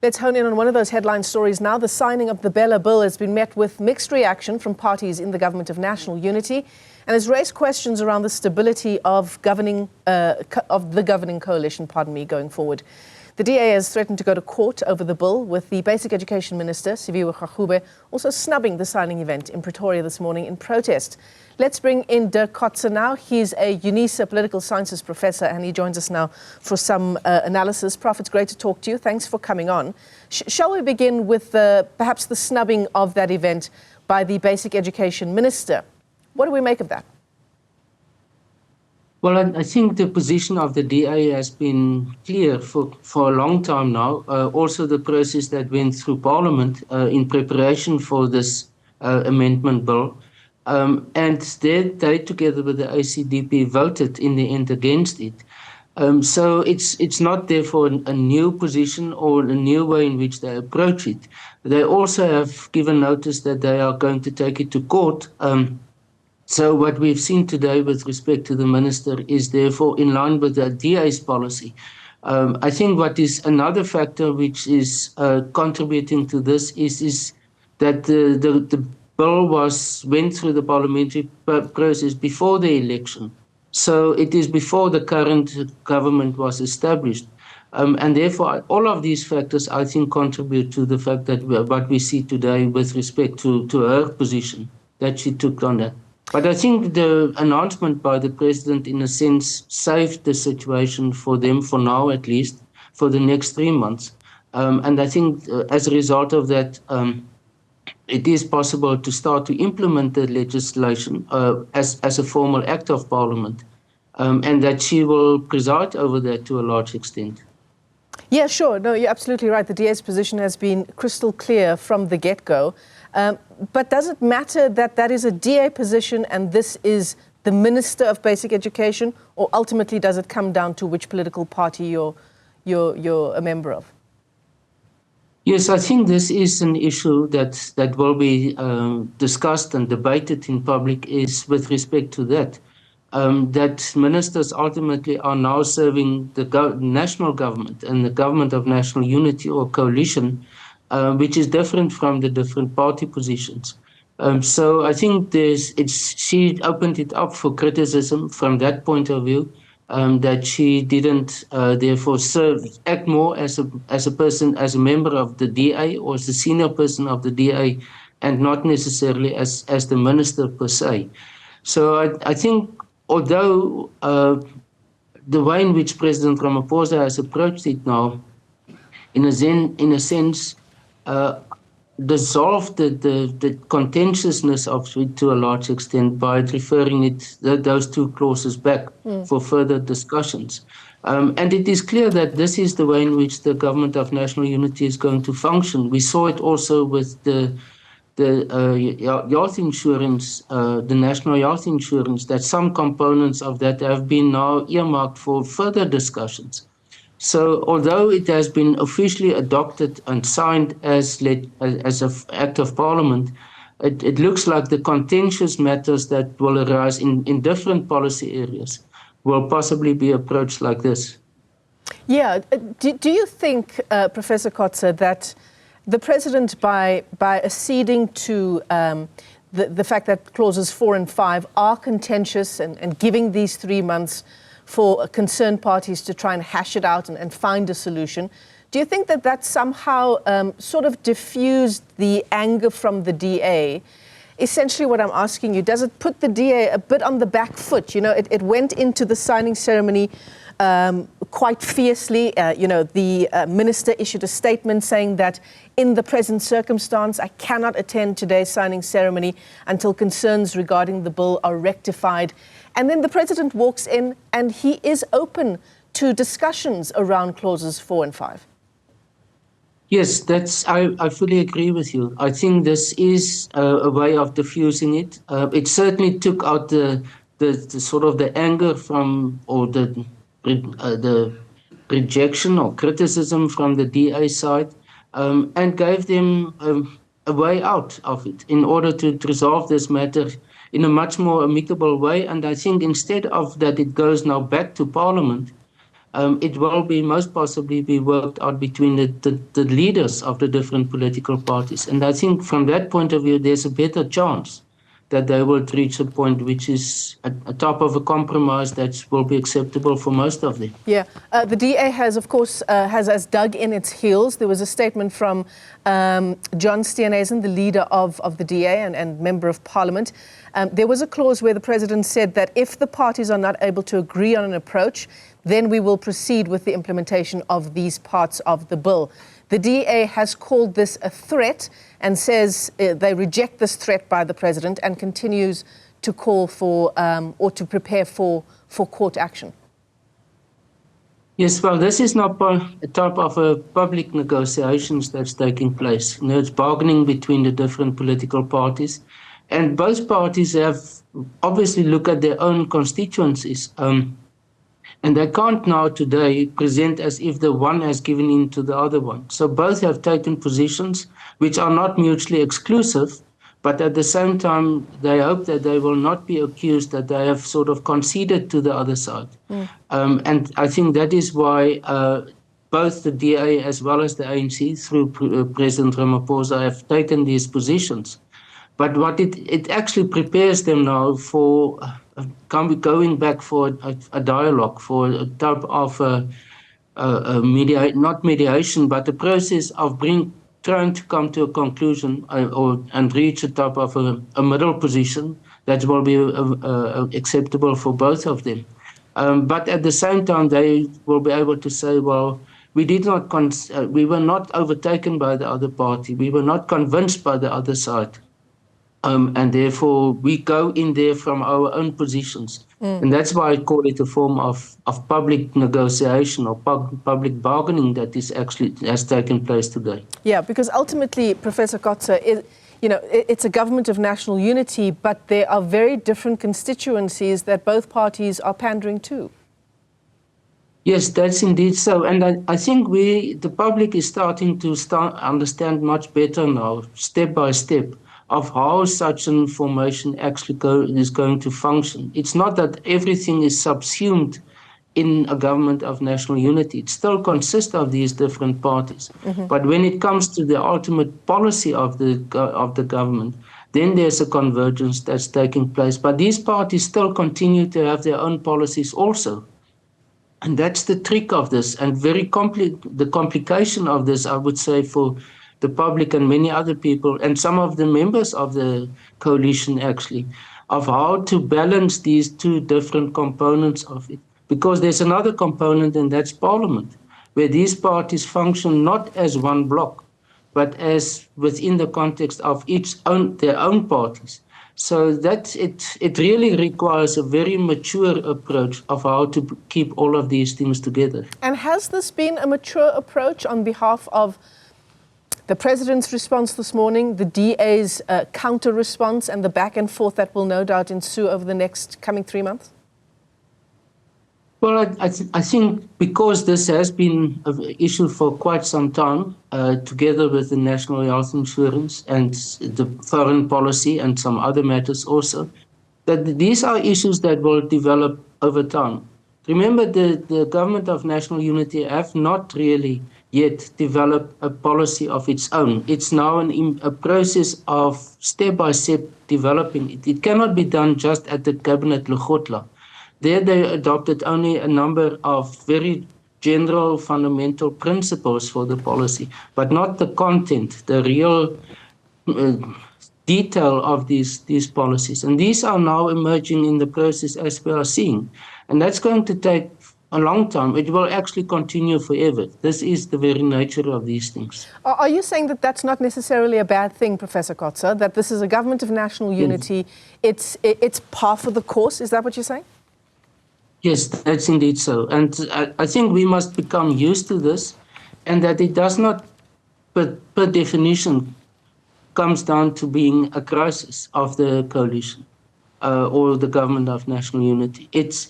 Let's hone in on one of those headline stories now. The signing of the BELA Bill has been met with mixed reaction from parties in the government of national unity and has raised questions around the stability of the governing coalition, going forward. The DA has threatened to go to court over the bill, with the Basic Education Minister, Siviwe, Gwarube, also snubbing the signing event in Pretoria this morning in protest. Let's bring in Dirk Kotze now. He's a UNISA political sciences professor and he joins us now for some analysis. Prof, it's great to talk to you. Thanks for coming on. Shall we begin with perhaps the snubbing of that event by the Basic Education Minister? What do we make of that? Well, I think the position of the DA has been clear for a long time now. Also the process that went through Parliament in preparation for this amendment bill. And they, together with the ACDP, voted in the end against it. So it's not therefore a new position or a new way in which they approach it. They also have given notice that they are going to take it to court. So what we've seen today with respect to the minister is therefore in line with the DA's policy. I think what is another factor which is contributing to this is that the bill went through the parliamentary process before the election. So it is before the current government was established. And therefore, all of these factors, I think, contribute to the fact that what we see today with respect to her position that she took on that. But I think the announcement by the president, in a sense, saved the situation for them, for now at least, for the next 3 months. And I think as a result of that, it is possible to start to implement the legislation as a formal act of Parliament, and that she will preside over that to a large extent. Yeah, sure. No, you're absolutely right. The DA's position has been crystal clear from the get-go. But does it matter that that is a DA position and this is the Minister of Basic Education, or ultimately does it come down to which political party you're a member of? Yes, I think this is an issue that will be discussed and debated in public, is with respect to that. That ministers ultimately are now serving the national government and the government of national unity or coalition, which is different from the different party positions. So I think she opened it up for criticism from that point of view, that she didn't therefore act more as a person, as a member of the DA or as a senior person of the DA, and not necessarily as the minister per se. So I think, although the way in which President Ramaphosa has approached it now, in a sense, dissolved the contentiousness of it to a large extent by referring those two clauses back for further discussions. And it is clear that this is the way in which the government of national unity is going to function. We saw it also with the health insurance, the national health insurance, that some components of that have been now earmarked for further discussions. So although it has been officially adopted and signed as an act of Parliament, it looks like the contentious matters that will arise in different policy areas will possibly be approached like this. Yeah. Do you think, Professor Kotze, that the president, by acceding to the fact that clauses 4 and 5 are contentious and giving these 3 months for concerned parties to try and hash it out and find a solution, do you think that somehow sort of diffused the anger from the DA? Essentially what I'm asking you, does it put the DA a bit on the back foot? You know, it went into the signing ceremony quite fiercely. The minister issued a statement saying that in the present circumstance, I cannot attend today's signing ceremony until concerns regarding the bill are rectified. And then the president walks in and he is open to discussions around clauses 4 and 5. Yes, I fully agree with you. I think this is a way of diffusing it. It certainly took out the sort of the anger from, or the rejection or criticism from the DA side, and gave them a way out of it in order to resolve this matter in a much more amicable way. And I think instead of that, it goes now back to Parliament. it will be most possibly be worked out between the leaders of the different political parties. And I think from that point of view, there's a better chance that they will reach a point which is a top of a compromise that will be acceptable for most of them. Yeah, the DA has, of course, has dug in its heels. There was a statement from John Steenhuisen, the leader of the DA and Member of Parliament. There was a clause where the President said that if the parties are not able to agree on an approach, then we will proceed with the implementation of these parts of the bill. The DA has called this a threat and says they reject this threat by the President and continues to call for or to prepare for court action. Yes, well, this is not a type of public negotiations that's taking place. You know, it's bargaining between the different political parties. And both parties have obviously looked at their own constituencies. And they can't now today present as if the one has given in to the other one. So both have taken positions which are not mutually exclusive, but at the same time, they hope that they will not be accused that they have sort of conceded to the other side. And I think that is why both the DA as well as the ANC through President Ramaphosa have taken these positions. But what it actually prepares them now for going back for a dialogue, for a type of not mediation, but a process of trying to come to a conclusion and reach a type of a middle position that will be acceptable for both of them. But at the same time, they will be able to say, well, we were not overtaken by the other party. We were not convinced by the other side. And therefore, we go in there from our own positions. And that's why I call it a form of public negotiation or public bargaining that has taken place today. Yeah, because ultimately, Professor Kotze, it's a government of national unity, but there are very different constituencies that both parties are pandering to. Yes, that's indeed so. And I think the public is starting to understand much better now, step by step, of how such an formation actually is going to function. It's not that everything is subsumed in a government of national unity. It still consists of these different parties. But when it comes to the ultimate policy of the government, then there's a convergence that's taking place. But these parties still continue to have their own policies also. And that's the trick of this, and the complication of this, I would say, for the public and many other people, and some of the members of the coalition actually, of how to balance these two different components of it. Because there's another component, and that's Parliament, where these parties function not as one bloc, but as within the context of their own parties. So that it really requires a very mature approach of how to keep all of these things together. And has this been a mature approach on behalf of the President's response this morning, the DA's counter-response, and the back and forth that will no doubt ensue over the next coming 3 months? Well, I think because this has been an issue for quite some time, together with the national health insurance and the foreign policy and some other matters also, that these are issues that will develop over time. Remember, the government of national unity have not really yet developed a policy of its own. It's now a process of step-by-step developing it. It cannot be done just at the cabinet Lekgotla. There they adopted only a number of very general fundamental principles for the policy, but not the content, the real detail of these policies. And these are now emerging in the process as we are seeing. And that's going to take a long time. It will actually continue forever. This is the very nature of these things. Are you saying that that's not necessarily a bad thing, Professor Kotze, that this is a government of national unity? Yes. It's par for the course. Is that what you're saying? Yes, that's indeed so. And I think we must become used to this, and that it does not, per definition, comes down to being a crisis of the coalition or the government of national unity. It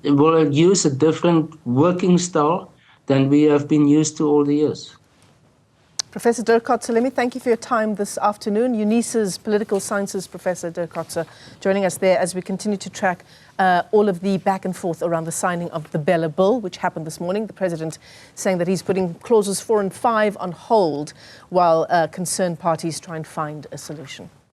will use a different working style than we have been used to all the years. Professor Dirk Kotze, let me thank you for your time this afternoon. UNISA's Political Sciences Professor Dirk Kotze joining us there as we continue to track all of the back and forth around the signing of the BELA Bill, which happened this morning. The President saying that he's putting clauses 4 and 5 on hold while concerned parties try and find a solution.